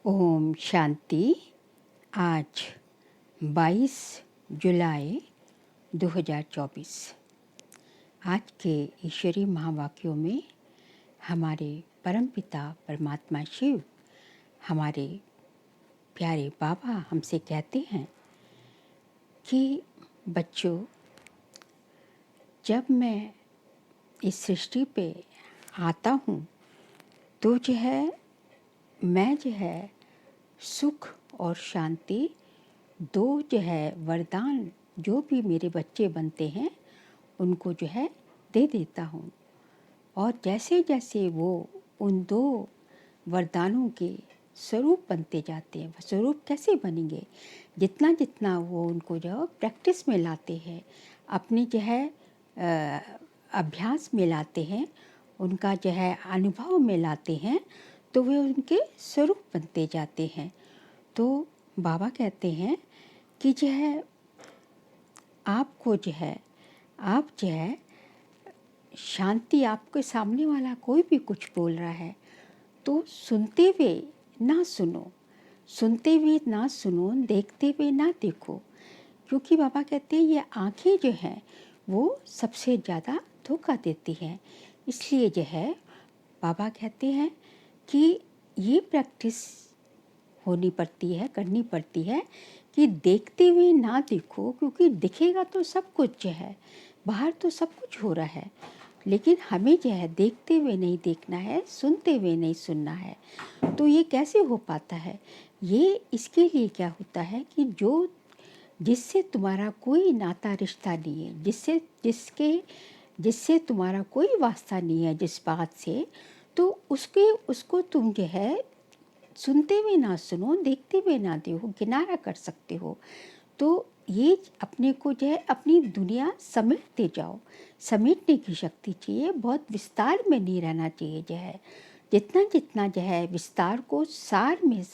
ओम शांति। आज 22 जुलाई 2024। आज के ईश्वरीय महावाक्यों में हमारे परमपिता परमात्मा शिव, हमारे प्यारे बाबा हमसे कहते हैं कि बच्चों, जब मैं इस सृष्टि पे आता हूँ तो मैं सुख और शांति दो वरदान जो भी मेरे बच्चे बनते हैं उनको दे देता हूँ। और जैसे जैसे वो उन दो वरदानों के स्वरूप बनते जाते हैं, स्वरूप कैसे बनेंगे, जितना जितना वो उनको प्रैक्टिस में लाते हैं, अपनी अभ्यास में लाते हैं, उनका अनुभव में लाते हैं, तो वे उनके स्वरूप बनते जाते हैं। तो बाबा कहते हैं कि आपको आप शांति, आपके सामने वाला कोई भी कुछ बोल रहा है तो सुनते हुए ना सुनो, सुनते हुए ना सुनो, देखते हुए ना देखो, क्योंकि बाबा कहते हैं ये आँखें वो सबसे ज़्यादा धोखा देती हैं। इसलिए बाबा कहते हैं कि ये प्रैक्टिस होनी पड़ती है, करनी पड़ती है कि देखते हुए ना देखो, क्योंकि दिखेगा तो सब कुछ बाहर तो सब कुछ हो रहा है, लेकिन हमें देखते हुए नहीं देखना है, सुनते हुए नहीं सुनना है। तो ये कैसे हो पाता है? ये इसके लिए क्या होता है कि जिससे तुम्हारा कोई नाता रिश्ता नहीं है, जिससे तुम्हारा कोई वास्ता नहीं है, जिस बात से, तो उसको तुम सुनते हुए ना सुनो, देखते हुए ना देखो, किनारा कर सकते हो। तो ये अपने को अपनी दुनिया समेटते जाओ। समेटने की शक्ति चाहिए, बहुत विस्तार में नहीं रहना चाहिए। जितना जितना विस्तार को सार में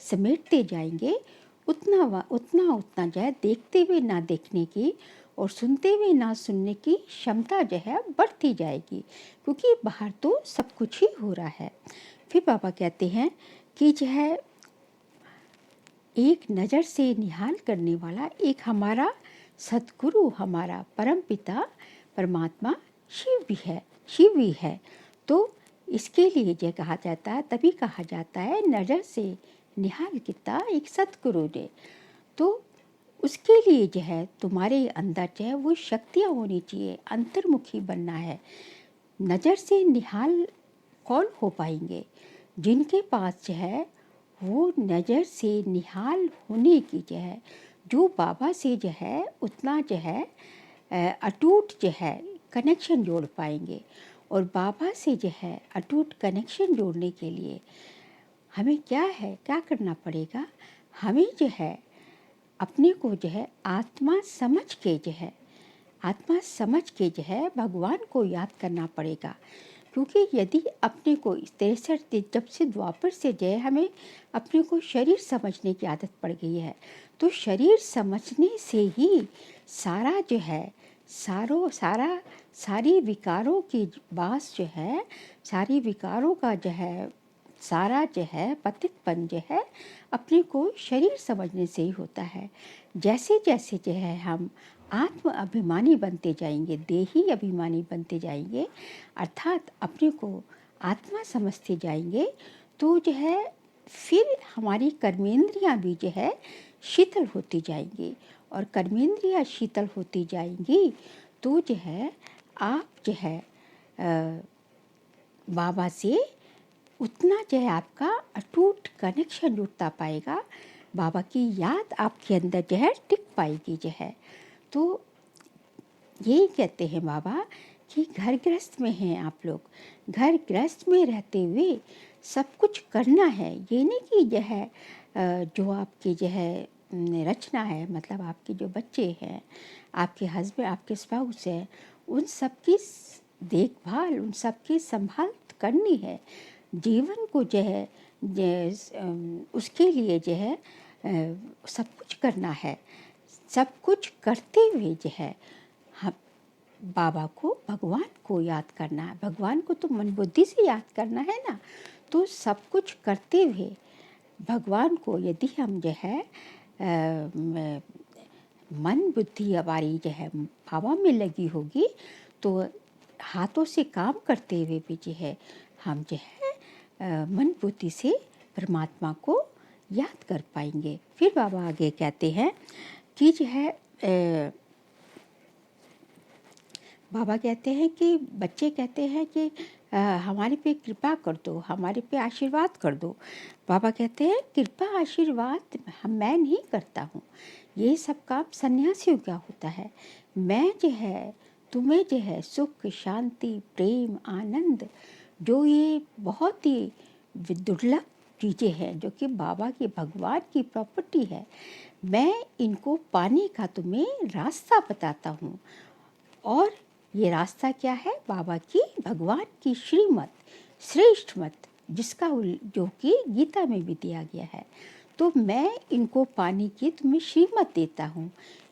समेटते जाएंगे, उतना उतना देखते हुए ना देखने की और सुनते हुए ना सुनने की क्षमता बढ़ती जाएगी, क्योंकि बाहर तो सब कुछ ही हो रहा है। फिर बाबा कहते हैं कि एक नज़र से निहाल करने वाला एक हमारा सद्गुरु, हमारा परमपिता परमात्मा शिव भी है। तो इसके लिए कहा जाता है, तभी कहा जाता है नज़र से निहाल किया एक सद्गुरु ने। तो उसके लिए तुम्हारे अंदर वो शक्तियाँ होनी चाहिए, अंतर्मुखी बनना है। नज़र से निहाल कौन हो पाएंगे? जिनके पास वो नज़र से निहाल होने की जो बाबा से उतना अटूट कनेक्शन जोड़ पाएंगे। और बाबा से अटूट कनेक्शन जोड़ने के लिए हमें क्या करना पड़ेगा? हमें अपने को आत्मा समझ के भगवान को याद करना पड़ेगा। क्योंकि यदि अपने को 63 जब से द्वापर से हमें अपने को शरीर समझने की आदत पड़ गई है, तो शरीर समझने से ही सारा सारी विकारों की बास सारी विकारों का सारा पतितपन अपने को शरीर समझने से ही होता है। जैसे जैसे हम आत्म अभिमानी बनते जाएंगे, देही अभिमानी बनते जाएंगे, अर्थात अपने को आत्मा समझते जाएंगे, तो फिर हमारी कर्मेंद्रियां भी शीतल होती जाएंगी। और कर्मेंद्रियां शीतल होती जाएंगी तो आप बाबा से उतना आपका अटूट कनेक्शन जुड़ता पाएगा, बाबा की याद आपके अंदर टिक पाएगी। तो यही कहते हैं बाबा कि घर गृहस्थ में हैं आप लोग, घर गृहस्थ में रहते हुए सब कुछ करना है। ये नहीं कि जो आपकी रचना है, मतलब आपके जो बच्चे हैं, आपके हस्बैंड, आपके स्पाउस हैं, उन सब की देखभाल, उन सब की संभाल करनी है। जीवन को उसके लिए सब कुछ करना है। सब कुछ करते हुए हम बाबा को, भगवान को याद करना है। भगवान को तो मन बुद्धि से याद करना है ना। तो सब कुछ करते हुए भगवान को यदि हम जो है मन बुद्धि हमारी जो है भावा में लगी होगी तो हाथों से काम करते हुए भी जो है हम जो है मन बुद्धि से परमात्मा को याद कर पाएंगे। फिर बाबा आगे कहते हैं कि जो है बाबा कहते हैं कि बच्चे कहते हैं कि हमारे पे कृपा कर दो, हमारे पे आशीर्वाद कर दो। बाबा कहते हैं कृपा आशीर्वाद मैं नहीं करता हूँ, ये सब काम सन्यासियों का होता है। मैं जो है तुम्हें जो है सुख शांति प्रेम आनंद, जो ये बहुत ही दुर्लभ चीज़ें हैं जो कि बाबा की भगवान की प्रॉपर्टी है, मैं इनको पाने का तुम्हें रास्ता बताता हूँ। और ये रास्ता क्या है? बाबा की भगवान की श्रीमत श्रेष्ठ मत, जिसका जो कि गीता में भी दिया गया है। तो मैं इनको पाने की तुम्हें श्रीमत देता हूँ,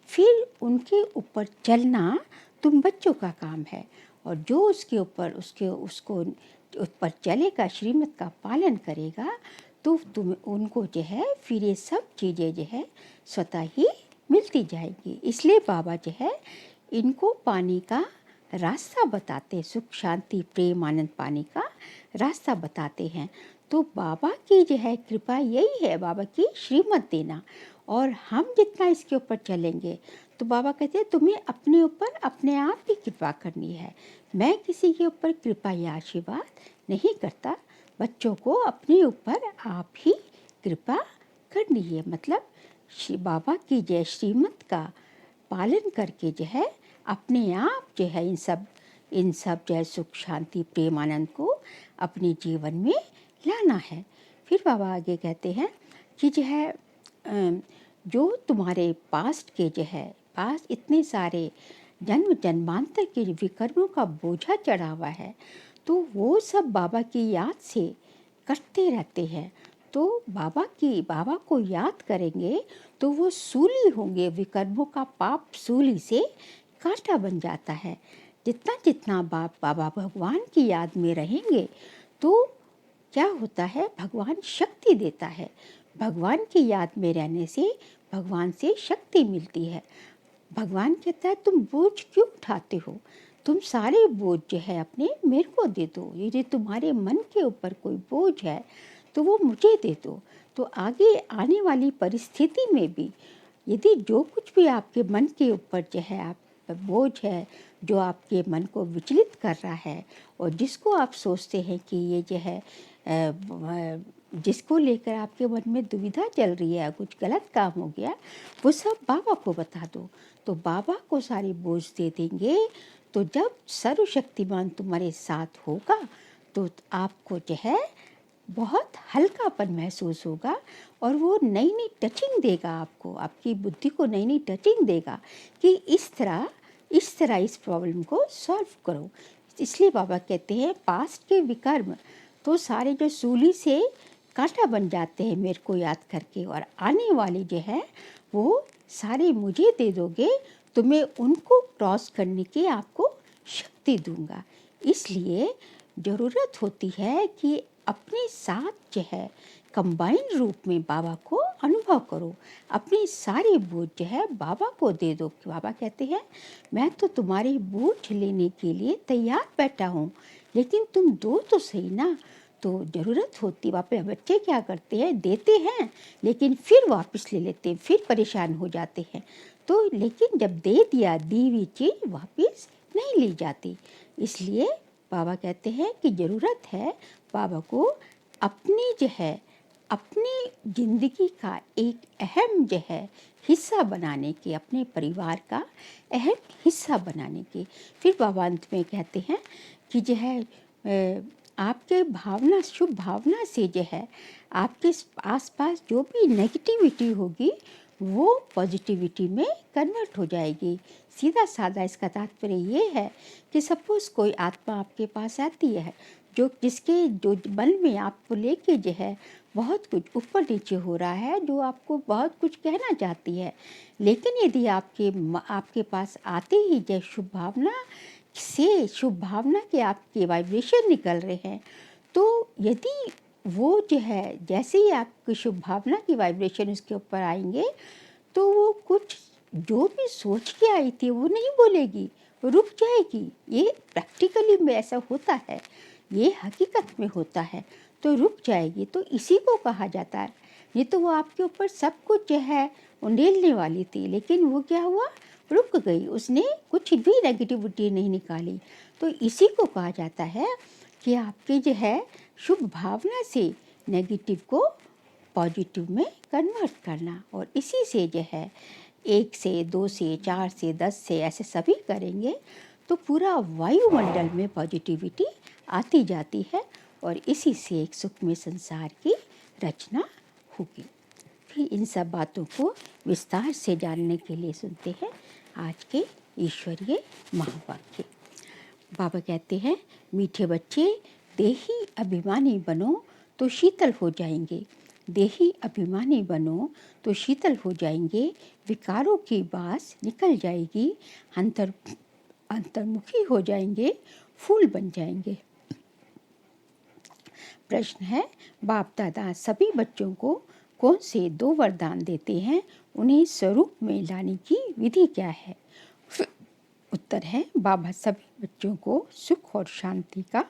फिर उनके ऊपर चलना तुम बच्चों का काम है। और जो उसके ऊपर उसको ऊपर चलेगा, श्रीमत का पालन करेगा, तो तुम उनको जो है फिर ये सब चीज़ें जो है स्वतः ही मिलती जाएगी। इसलिए बाबा जो है इनको पाने का रास्ता बताते, सुख शांति प्रेम आनंद पाने का रास्ता बताते हैं। तो बाबा की जो है कृपा यही है, बाबा की श्रीमत देना। और हम जितना इसके ऊपर चलेंगे तो बाबा कहते हैं तुम्हें अपने ऊपर अपने आप ही कृपा करनी है। मैं किसी के ऊपर कृपा या आशीर्वाद नहीं करता, बच्चों को अपने ऊपर आप ही कृपा करनी है। मतलब बाबा की जय श्रीमत का पालन करके जो है अपने आप जो है इन सब जो है सुख शांति प्रेम आनंद को अपने जीवन में लाना है। फिर बाबा आगे कहते हैं कि जो है जो तुम्हारे पास्ट के जो है पास इतने सारे जन्म जन्मांतर के विकर्मों का बोझा चढ़ा हुआ है, तो वो सब बाबा की याद से करते रहते हैं। तो बाबा को याद करेंगे तो वो सूली होंगे, विकर्मों का पाप सूली से कांटा बन जाता है। जितना जितना बाबा भगवान की याद में रहेंगे तो क्या होता है, भगवान शक्ति देता है। भगवान की याद में रहने से भगवान से शक्ति मिलती है। भगवान कहता है तुम बोझ क्यों उठाते हो, तुम सारे बोझ जो है अपने मेरे को दे दो। ये जो तुम्हारे मन के ऊपर कोई बोझ है तो वो मुझे दे दो। तो आगे आने वाली परिस्थिति में भी यदि जो कुछ भी आपके मन के ऊपर जो है आप बोझ है, जो आपके मन को विचलित कर रहा है और जिसको आप सोचते हैं कि ये जो है जिसको लेकर आपके मन में दुविधा चल रही है, कुछ गलत काम हो गया, वो सब बाबा को बता दो। तो बाबा को सारे बोझ दे देंगे। तो जब सर्वशक्तिमान तुम्हारे साथ होगा तो आपको जो है बहुत हल्कापन महसूस होगा और वो नई नई टचिंग देगा आपको, आपकी बुद्धि को नई नई टचिंग देगा कि इस तरह इस प्रॉब्लम को सॉल्व करो। इसलिए बाबा कहते हैं पास्ट के विकर्म तो सारे जो सूली से कांटा बन जाते हैं मेरे को याद करके, और आने वाले जो है वो सारे मुझे दे दोगे तो मैं उनको क्रॉस करने की आपको शक्ति दूंगा। इसलिए ज़रूरत होती है कि अपने साथ जो है कंबाइंड रूप में बाबा को अनुभव करो, अपने सारे बोझ जो है बाबा को दे दो। बाबा कहते हैं मैं तो तुम्हारे बोझ लेने के लिए तैयार बैठा हूँ, लेकिन तुम दो तो सही ना। तो ज़रूरत होती, बच्चे क्या करते हैं, देते हैं लेकिन फिर वापस ले लेते हैं, फिर परेशान हो जाते हैं। तो लेकिन जब दे दिया, दी हुई चीज़ वापस नहीं ली जाती। इसलिए बाबा कहते हैं कि ज़रूरत है बाबा को अपनी जो है अपनी ज़िंदगी का एक अहम जो है हिस्सा बनाने के, अपने परिवार का अहम हिस्सा बनाने के। फिर बाबा अंत में कहते हैं कि जो है आपके भावना, शुभ भावना से जो है आपके आसपास जो भी नेगेटिविटी होगी वो पॉजिटिविटी में कन्वर्ट हो जाएगी। सीधा साधा इसका तात्पर्य ये है कि सपोज़ कोई आत्मा आपके पास आती है जो मन में आपको लेके जो है बहुत कुछ ऊपर नीचे हो रहा है, जो आपको बहुत कुछ कहना चाहती है, लेकिन यदि आपके पास आते ही जो शुभ भावना के आपके वाइब्रेशन निकल रहे हैं, तो यदि वो जो है जैसे ही आपकी शुभ भावना की वाइब्रेशन उसके ऊपर आएंगे तो वो कुछ जो भी सोच के आई थी वो नहीं बोलेगी, रुक जाएगी। ये प्रैक्टिकली में ऐसा होता है, ये हकीकत में होता है, तो रुक जाएगी। तो इसी को कहा जाता है। नहीं तो वो आपके ऊपर सब कुछ जो है उंडेलने वाली थी, लेकिन वो क्या हुआ, रुक गई, उसने कुछ भी नेगेटिविटी नहीं निकाली। तो इसी को कहा जाता है कि आपके जो है शुभ भावना से नेगेटिव को पॉजिटिव में कन्वर्ट करना। और इसी से जो है 1 से 2 से 4 से 10 से ऐसे सभी करेंगे तो पूरा वायुमंडल में पॉजिटिविटी आती जाती है और इसी से एक सुखमय संसार की रचना होगी। फिर इन सब बातों को विस्तार से जानने के लिए सुनते हैं आज के ईश्वरीय महावाक्य। बाबा कहते हैं, मीठे बच्चे देही अभिमानी बनो तो शीतल हो जाएंगे। देही अभिमानी बनो तो शीतल हो जाएंगे, विकारों की बास निकल जाएगी, अंतर्मुखी हो जाएंगे, फूल बन जाएंगे। प्रश्न है, बाप दादा सभी बच्चों को कौन से 2 वरदान देते हैं, उन्हें स्वरूप में लाने की विधि क्या है? उत्तर है, बाबा सभी बच्चों को सुख और शांति का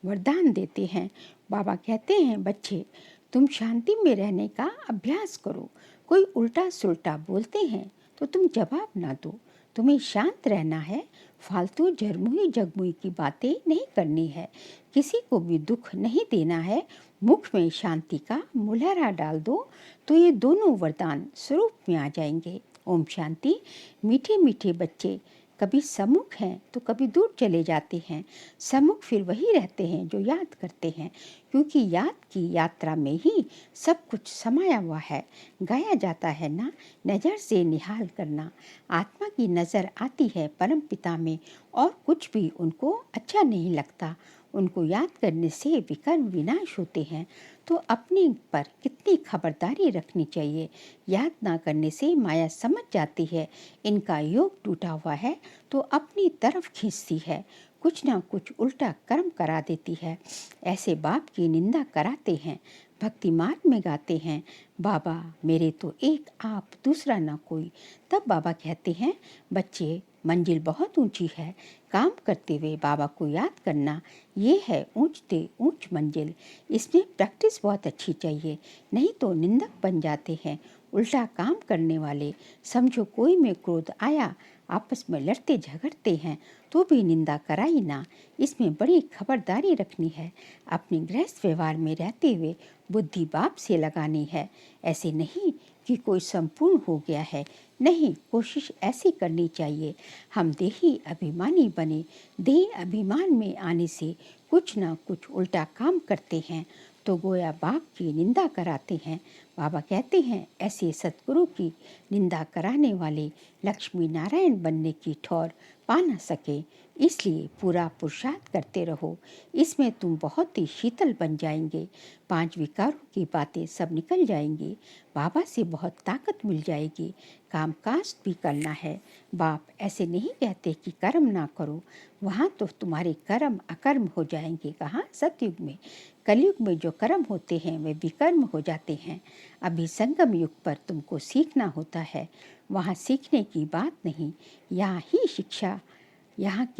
वरदान देते हैं। बाबा कहते हैं, बच्चे तुम शांति में रहने का अभ्यास करो। कोई उल्टा सुल्टा बोलते हैं तो तुम जवाब ना दो। तुम्हें शांत रहना है, फालतू जरमुई जगमुई की बातें नहीं करनी है, किसी को भी दुख नहीं देना है, मुख में शांति का मुलहरा डाल दो तो ये दोनों वरदान स्वरूप में आ जाएंगे। ओम शांति। मीठे मीठे बच्चे कभी सम्मुख हैं तो कभी दूर चले जाते हैं। सम्मुख फिर वही रहते हैं जो याद करते हैं, क्योंकि याद की यात्रा में ही सब कुछ समाया हुआ है। गाया जाता है ना, नज़र से निहाल करना। आत्मा की नज़र आती है परम पिता में और कुछ भी उनको अच्छा नहीं लगता। उनको याद करने से विकर्म विनाश होते हैं। तो अपने पर कितनी खबरदारी रखनी चाहिए। याद ना करने से माया समझ जाती है इनका योग टूटा हुआ है तो अपनी तरफ खींचती है, कुछ ना कुछ उल्टा कर्म करा देती है। ऐसे बाप की निंदा कराते हैं, भक्ति मार्ग में गाते हैं, बाबा मेरे तो एक आप दूसरा ना कोई। तब बाबा कहते हैं, बच्चे मंजिल बहुत ऊंची है, काम करते हुए बाबा को याद करना, ये है ऊंचते ऊंच मंजिल। इसमें प्रैक्टिस बहुत अच्छी चाहिए, नहीं तो निंदक बन जाते हैं, उल्टा काम करने वाले। समझो कोई में क्रोध आया, आपस में लड़ते झगड़ते हैं तो भी निंदा कराई ना। इसमें बड़ी खबरदारी रखनी है। अपने गृहस्थ व्यवहार में रहते हुए बुद्धि बाप से लगानी है। ऐसे नहीं कि कोई संपूर्ण हो गया है, नहीं, कोशिश ऐसी करनी चाहिए हम देही अभिमानी बने। देह अभिमान में आने से कुछ ना कुछ उल्टा काम करते हैं तो गोया बाप की निंदा कराते हैं। बाबा कहते हैं, ऐसे सतगुरु की निंदा कराने वाले लक्ष्मी नारायण बनने की ठौर पा न सके। इसलिए पूरा पुरुषार्थ करते रहो, इसमें तुम बहुत ही शीतल बन जाएंगे। 5 विकारों की बातें सब निकल जाएंगी, बाबा से बहुत ताकत मिल जाएगी। काम काज भी करना है। बाप ऐसे नहीं कहते कि कर्म ना करो, वहाँ तो तुम्हारे कर्म अकर्म हो जाएंगे। कहाँ? सतयुग में। कलयुग में जो कर्म होते हैं वे विकर्म हो जाते हैं। अभी संगम युग पर तुमको सीखना होता है, वहाँ सीखने की बात नहीं, यहाँ की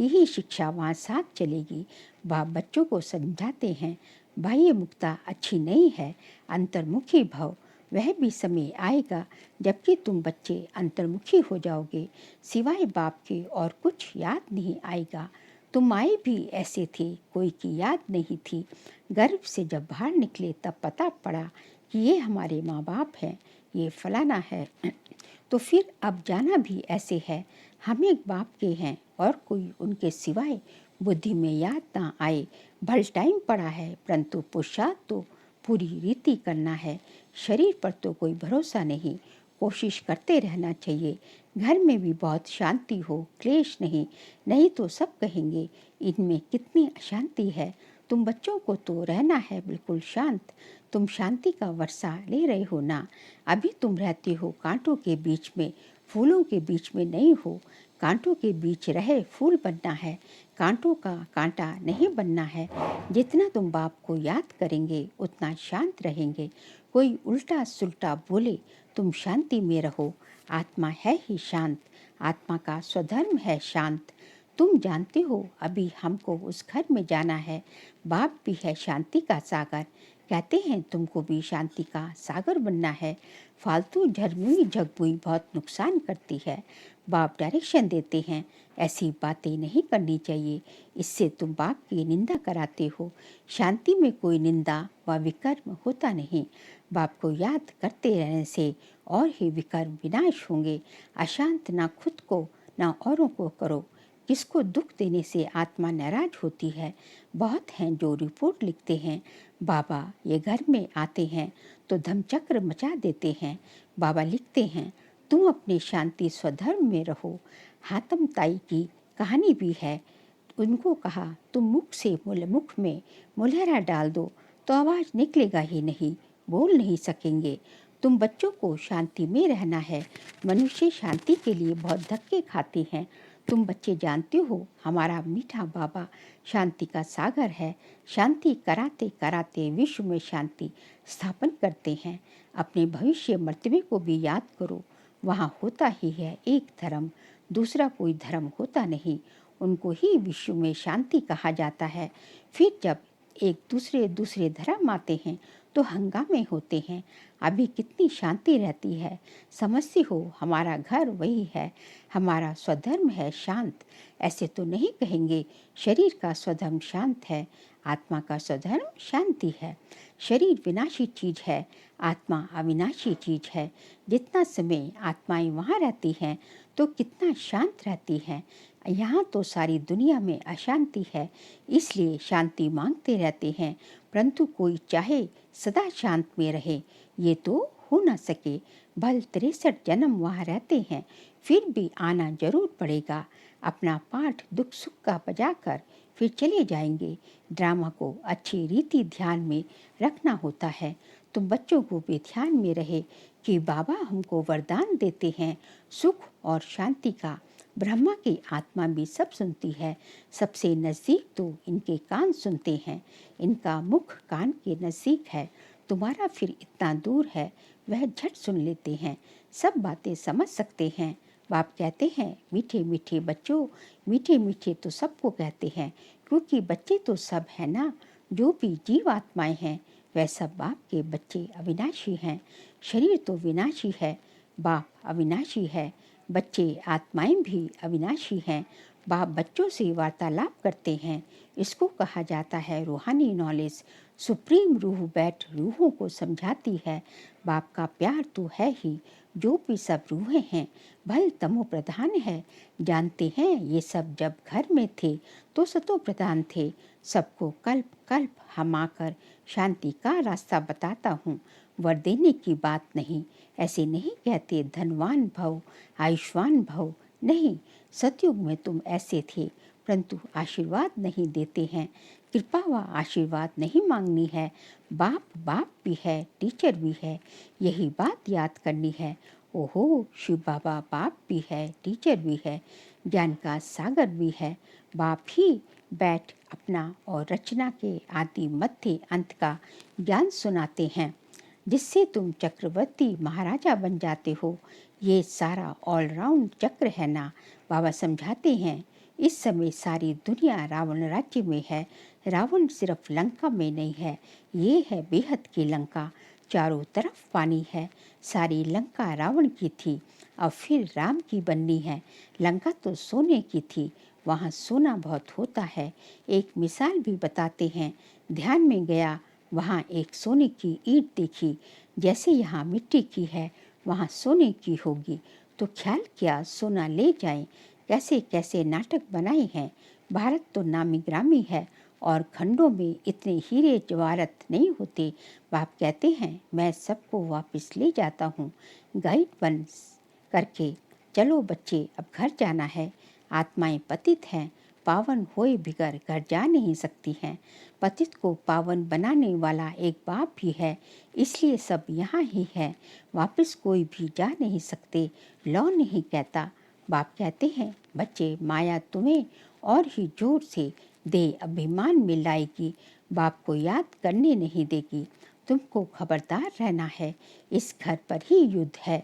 ही शिक्षा वहाँ साथ चलेगी। बाप बच्चों को समझाते हैं, बाह्य मुक्ता अच्छी नहीं है, अंतर्मुखी भव। वह भी समय आएगा जबकि तुम बच्चे अंतर्मुखी हो जाओगे, सिवाय बाप के और कुछ याद नहीं आएगा। तुम आए भी ऐसे थे, कोई की याद नहीं थी। गर्भ से जब बाहर निकले तब पता पड़ा कि ये हमारे माँ बाप हैं, ये फलाना है। तो फिर अब जाना भी ऐसे है, हम एक बाप के हैं और कोई उनके सिवाय बुद्धि में याद ना आए। भल टाइम पड़ा है, परंतु पुरुषार्थ तो पूरी रीति करना है। शरीर पर तो कोई भरोसा नहीं, कोशिश करते रहना चाहिए। घर में भी बहुत शांति हो, क्लेश नहीं, नहीं तो सब कहेंगे इनमें कितनी अशांति है। तुम बच्चों को तो रहना है बिल्कुल शांत। तुम शांति का वर्षा ले रहे हो ना। अभी तुम रहते हो कांटों के बीच में, फूलों के बीच में नहीं हो। कांटों के बीच रहे फूल बनना है, कांटों का कांटा नहीं बनना है। जितना तुम बाप को याद करेंगे उतना शांत रहेंगे। कोई उल्टा सुल्टा बोले तुम शांति में रहो। आत्मा है ही शांत, आत्मा का स्वधर्म है शांत। तुम जानते हो अभी हमको उस घर में जाना है। बाप भी है शांति का सागर, कहते हैं तुमको भी शांति का सागर बनना है। फालतू झरमुई झगमुई बहुत नुकसान करती है। बाप डायरेक्शन देते हैं, ऐसी बातें नहीं करनी चाहिए, इससे तुम बाप की निंदा कराते हो। शांति में कोई निंदा व विकर्म होता नहीं। बाप को याद करते रहने से और ही विकर्म विनाश होंगे। अशांत ना खुद को ना औरों को करो। किसको दुख देने से आत्मा नाराज होती है। बहुत हैं जो रिपोर्ट लिखते हैं, बाबा ये घर में आते हैं तो धमचक्र मचा देते हैं। बाबा लिखते हैं तुम अपने शांति स्वधर्म में रहो। हातम ताई की कहानी भी है। उनको कहा तुम मुख से मुख में मुलहरा डाल दो तो आवाज़ निकलेगा ही नहीं, बोल नहीं सकेंगे। तुम बच्चों को शांति में रहना है। मनुष्य शांति के लिए बहुत धक्के खाते हैं। तुम बच्चे जानते हो हमारा मीठा बाबा शांति का सागर है। शांति कराते कराते विश्व में शांति स्थापन करते हैं। अपने भविष्य मर्तबे को भी याद करो। वहाँ होता ही है एक धर्म, दूसरा कोई धर्म होता नहीं। उनको ही विश्व में शांति कहा जाता है। फिर जब एक दूसरे धर्म आते हैं तो हंगामे होते हैं। अभी कितनी शांति रहती है। समझते हो हमारा घर वही है, हमारा स्वधर्म है शांत। ऐसे तो नहीं कहेंगे शरीर का स्वधर्म शांत है, आत्मा का स्वधर्म शांति है। शरीर विनाशी चीज है, आत्मा अविनाशी चीज है। जितना समय आत्माएं वहाँ रहती हैं तो कितना शांत रहती हैं। यहाँ तो सारी दुनिया में अशांति है, इसलिए शांति मांगते रहते हैं। परंतु कोई चाहे सदा शांत में रहे, ये तो हो न सके। भल 63 जन्म वहाँ रहते हैं, फिर भी आना जरूर पड़ेगा। अपना पाठ दुख सुख का बजाकर फिर चले जाएंगे। ड्रामा को अच्छी रीति ध्यान में रखना होता है। तुम बच्चों को भी ध्यान में रहे कि बाबा हमको वरदान देते हैं सुख और शांति का। ब्रह्मा की आत्मा भी सब सुनती है। सबसे नज़दीक तो इनके कान सुनते हैं। इनका मुख कान के नज़दीक है। तुम्हारा फिर इतना दूर है, वह झट सुन लेते हैं, सब बातें समझ सकते हैं। बाप कहते हैं मीठे मीठे बच्चों, मीठे मीठे तो सबको कहते हैं, क्योंकि बच्चे तो सब है ना। जो भी जीव आत्माएं हैं वह सब बाप के बच्चे अविनाशी हैं। शरीर तो विनाशी है, बाप अविनाशी है। बच्चे आत्माएं भी अविनाशी हैं। बाप बच्चों से वार्तालाप करते हैं। इसको कहा जाता है रूहानी नॉलेज। सुप्रीम रूह बैठ रूहों को समझाती है। बाप का प्यार तो है ही। जो भी सब रूहें हैं भल तमो प्रधान है। जानते हैं ये सब जब घर में थे तो सतो प्रधान थे। सबको कल्प कल्प हम आकर शांति का रास्ता बताता हूँ। वर देने की बात नहीं, ऐसे नहीं कहते धनवान भव आयुष्मान भव। नहीं, सतयुग में तुम ऐसे थे, परंतु आशीर्वाद नहीं देते हैं। कृपा व आशीर्वाद नहीं मांगनी है। बाप बाप भी है, टीचर भी है, यही बात याद करनी है। ओहो, शिव बाबा बाप भी है, टीचर भी है, ज्ञान का सागर भी है। बाप ही बैठ अपना और रचना के आदि मध्य अंत का ज्ञान सुनाते हैं, जिससे तुम चक्रवर्ती महाराजा बन जाते हो। ये सारा ऑलराउंड चक्र है ना। बाबा समझाते हैं इस समय सारी दुनिया रावण राज्य में है। रावण सिर्फ लंका में नहीं है, ये है बेहद की लंका। चारों तरफ पानी है। सारी लंका रावण की थी, अब फिर राम की बननी है। लंका तो सोने की थी, वहाँ सोना बहुत होता है। एक मिसाल भी बताते हैं। ध्यान में गया, वहाँ एक सोने की ईंट देखी। जैसे यहाँ मिट्टी की है वहाँ सोने की होगी, तो ख्याल किया सोना ले जाएं। कैसे कैसे नाटक बनाए हैं। भारत तो नामी ग्रामी है और खंडों में इतने हीरे जवाहरत नहीं होते। बाप कहते हैं मैं सबको वापस ले जाता हूँ गाइड बन करके। चलो बच्चे, अब घर जाना है। आत्माएं पतित हैं, पावन होए बिगर घर जा नहीं सकती हैं। पतित को पावन बनाने वाला एक बाप भी है, इसलिए सब यहाँ ही है। वापस कोई भी जा नहीं सकते। लौ नहीं कहता, बाप कहते हैं, बच्चे, माया तुम्हें और ही जोर से दे अभिमान में लाएगी, बाप को याद करने नहीं देगी। तुमको खबरदार रहना है, इस घर पर ही युद्ध है,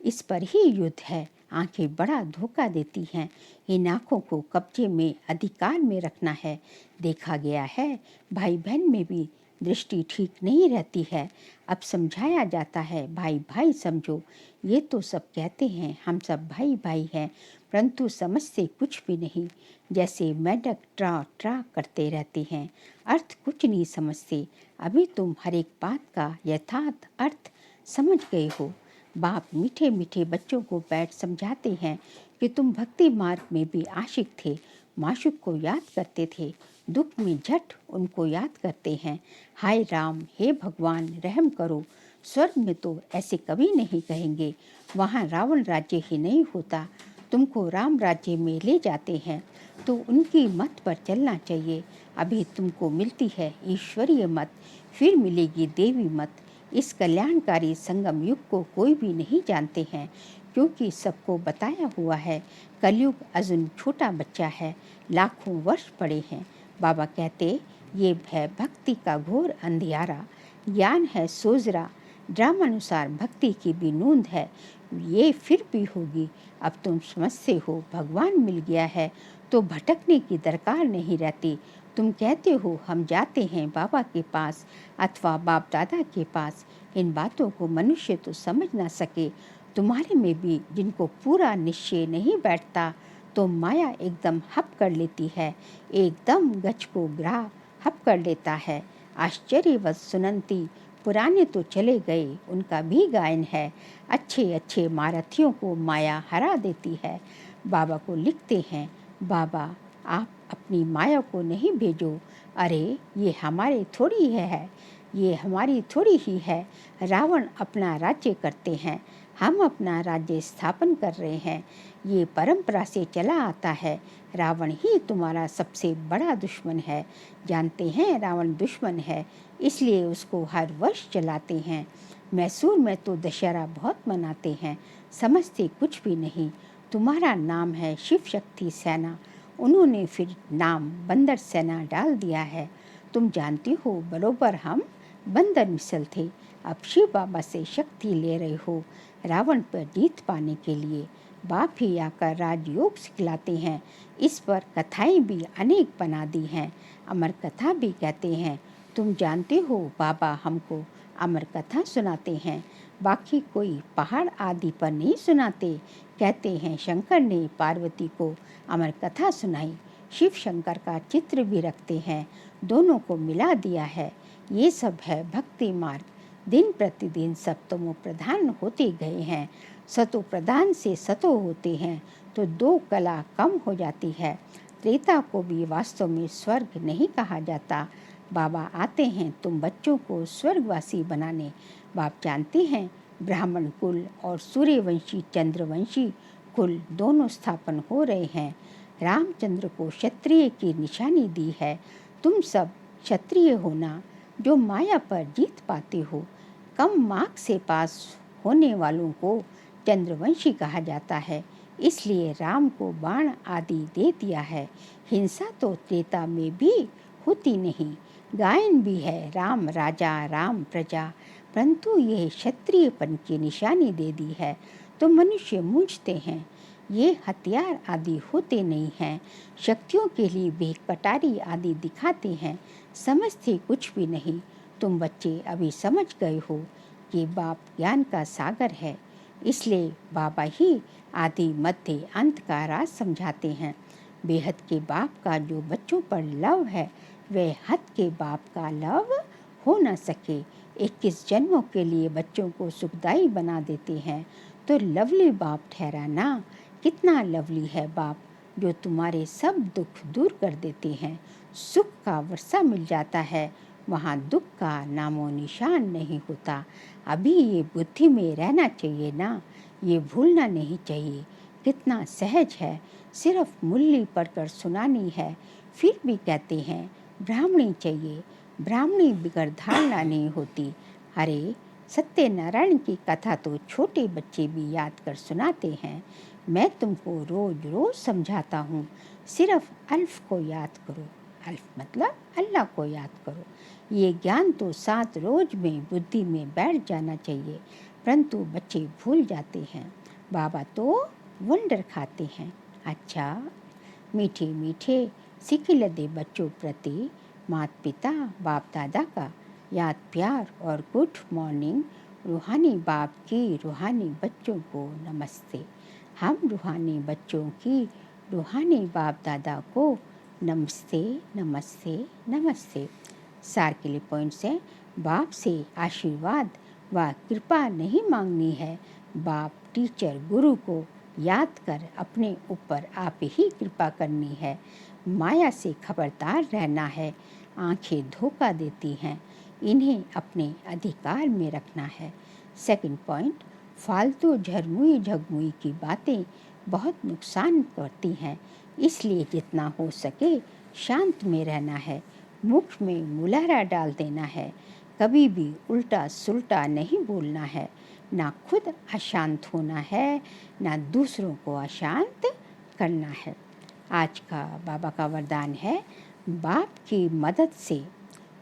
इस पर ही युद्ध है। आंखें बड़ा धोखा देती हैं, इन आँखों को कब्जे में अधिकार में रखना है। देखा गया है भाई बहन में भी दृष्टि ठीक नहीं रहती है। अब समझाया जाता है, भाई भाई समझो। ये तो सब कहते हैं हम सब भाई भाई हैं, परंतु समझते कुछ भी नहीं। जैसे मेंढक ट्रा ट्रा करते रहते हैं, अर्थ कुछ नहीं समझते। अभी तुम हर एक बात का यथार्थ अर्थ समझ गए हो। बाप मीठे मीठे बच्चों को बैठ समझाते हैं कि तुम भक्ति मार्ग में भी आशिक थे, माशूक को याद करते थे, दुख में झट उनको याद करते हैं। हाय राम, हे भगवान रहम करो। स्वर्ग में तो ऐसे कभी नहीं कहेंगे, वहाँ रावण राज्य ही नहीं होता। तुमको राम राज्य में ले जाते हैं तो उनकी मत पर चलना चाहिए। अभी तुमको मिलती है ईश्वरीय मत, फिर मिलेगी देवी मत। इस कल्याणकारी संगम युग को कोई भी नहीं जानते हैं, क्योंकि सबको बताया हुआ है कलयुग अजुन छोटा बच्चा है, लाखों वर्ष पड़े हैं। बाबा कहते, ये है भक्ति का घोर अंधियारा, ज्ञान है सोजरा, ड्रामानुसार भक्ति की भी नूंद है, ये फिर भी होगी। अब तुम समझते हो भगवान मिल गया है तो भटकने की दरकार नहीं रहती। तुम कहते हो हम जाते हैं बाबा के पास अथवा बाप दादा के पास। इन बातों को मनुष्य तो समझ ना सके। तुम्हारे में भी जिनको पूरा निश्चय नहीं बैठता तो माया एकदम हप कर लेती है, एकदम गच को ग्राह हप कर लेता है। आश्चर्यवत सुनंती, पुराने तो चले गए, उनका भी गायन है। अच्छे अच्छे महारथियों को माया हरा देती है। बाबा को लिखते हैं, बाबा आप अपनी माया को नहीं भेजो। अरे ये हमारे थोड़ी है, ये हमारी थोड़ी ही है। रावण अपना राज्य करते हैं, हम अपना राज्य स्थापन कर रहे हैं। ये परंपरा से चला आता है। रावण ही तुम्हारा सबसे बड़ा दुश्मन है। जानते हैं रावण दुश्मन है, इसलिए उसको हर वर्ष चलाते हैं। मैसूर में तो दशहरा बहुत मनाते हैं, समझते कुछ भी नहीं। तुम्हारा नाम है शिव शक्ति सेना, उन्होंने फिर नाम बंदर सेना डाल दिया है। तुम जानती हो बरोबर हम बंदर मिसल थे। अब शिव बाबा से शक्ति ले रहे हो रावण पर जीत पाने के लिए। बाप ही आकर राजयोग सिखलाते हैं। इस पर कथाएं भी अनेक बना दी हैं, अमर कथा भी कहते हैं। तुम जानते हो बाबा हमको अमर कथा सुनाते हैं, बाकी कोई पहाड़ आदि पर नहीं सुनाते। कहते हैं शंकर ने पार्वती को अमर कथा सुनाई, शिव शंकर का चित्र भी रखते हैं, दोनों को मिला दिया है। ये सब है भक्ति मार्ग। दिन प्रतिदिन सब तमो प्रधान होते गए हैं, सतो प्रधान से सतो होते हैं तो दो कला कम हो जाती है। त्रेता को भी वास्तव में स्वर्ग नहीं कहा जाता। बाबा आते हैं तुम बच्चों को स्वर्गवासी बनाने। बाप जानते हैं ब्राह्मण कुल और सूर्यवंशी चंद्रवंशी कुल दोनों स्थापन हो रहे हैं। रामचंद्र को क्षत्रिय की निशानी दी है। तुम सब क्षत्रिय होना जो माया पर जीत पाते हो। कम मार्क से पास होने वालों को चंद्रवंशी कहा जाता है, इसलिए राम को बाण आदि दे दिया है। हिंसा तो त्रेता में भी होती नहीं। गायन भी है राम राजा राम प्रजा, परंतु यह क्षत्रियपन की निशानी दे दी है तो मनुष्य मूझते हैं। ये हथियार आदि होते नहीं हैं, शक्तियों के लिए वे कटारी आदि दिखाते हैं, समझते कुछ भी नहीं। तुम बच्चे अभी समझ गए हो कि बाप ज्ञान का सागर है, इसलिए बाबा ही आदि मध्य अंत का राज समझाते हैं। बेहद के बाप का जो बच्चों पर लव है वह हद के बाप का लव हो न सके। 21 जन्मों के लिए बच्चों को सुखदाई बना देते हैं तो लवली बाप ठहरा ना। कितना लवली है बाप जो तुम्हारे सब दुख दूर कर देते हैं। सुख का वर्षा मिल जाता है, वहाँ दुख का नामो निशान नहीं होता। अभी ये बुद्धि में रहना चाहिए ना, ये भूलना नहीं चाहिए। कितना सहज है, सिर्फ मुरली पढ़कर सुनानी है। फिर भी कहते हैं ब्राह्मणी चाहिए, ब्राह्मणी बिगड़ धारणा नहीं होती। अरे सत्यनारायण की कथा तो छोटे बच्चे भी याद कर सुनाते हैं। मैं तुमको रोज़ रोज़ समझाता हूँ, सिर्फ अल्फ को याद करो। अल्फ मतलब अल्लाह को याद करो। ये ज्ञान तो 7 रोज़ में बुद्धि में बैठ जाना चाहिए, परंतु बच्चे भूल जाते हैं। बाबा तो वंडर खाते हैं। अच्छा, मीठे मीठे सिक्के लदे बच्चों प्रति माता पिता बाप दादा का याद प्यार और गुड मॉर्निंग। रूहानी बाप की रूहानी बच्चों को नमस्ते। हम रूहानी बच्चों की रूहानी बाप दादा को नमस्ते नमस्ते नमस्ते। सार के लिए पॉइंट्स हैं। बाप से आशीर्वाद व कृपा नहीं मांगनी है। बाप टीचर गुरु को याद कर अपने ऊपर आप ही कृपा करनी है। माया से खबरदार रहना है, आंखें धोखा देती हैं, इन्हें अपने अधिकार में रखना है। सेकंड पॉइंट, फालतू झरमुई झगमुई की बातें बहुत नुकसान करती हैं, इसलिए जितना हो सके शांत में रहना है। मुख में मुलहरा डाल देना है, कभी भी उल्टा सुल्टा नहीं बोलना है। ना खुद अशांत होना है, ना दूसरों को अशांत करना है। आज का बाबा का वरदान है, बाप की मदद से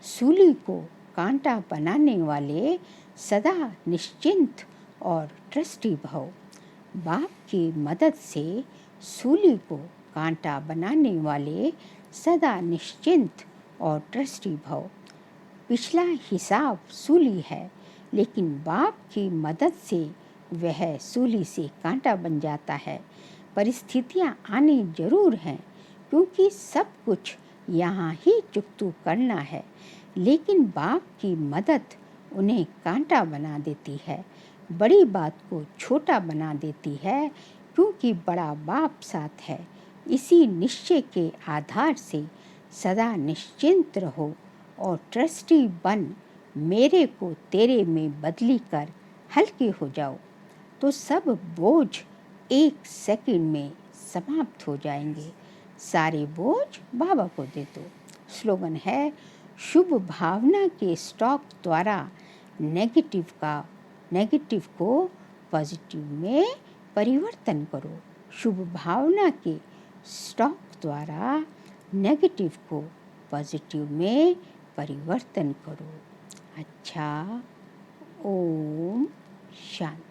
सूली को कांटा बनाने वाले सदा निश्चिंत और ट्रस्टी भव। बाप की मदद से सूली को कांटा बनाने वाले सदा निश्चिंत और ट्रस्टी भव। पिछला हिसाब सूली है, लेकिन बाप की मदद से वह सूली से कांटा बन जाता है। परिस्थितियाँ आनी जरूर हैं, क्योंकि सब कुछ यहाँ ही चुकतू करना है, लेकिन बाप की मदद उन्हें कांटा बना देती है, बड़ी बात को छोटा बना देती है, क्योंकि बड़ा बाप साथ है। इसी निश्चय के आधार से सदा निश्चिंत रहो और ट्रस्टी बन मेरे को तेरे में बदली कर हल्के हो जाओ, तो सब बोझ 1 सेकंड में समाप्त हो जाएंगे। सारे बोझ बाबा को दे दो। स्लोगन है, शुभ भावना के स्टॉक द्वारा नेगेटिव को पॉजिटिव में परिवर्तन करो। शुभ भावना के स्टॉक द्वारा नेगेटिव को पॉजिटिव में परिवर्तन करो। अच्छा, ओम शांति।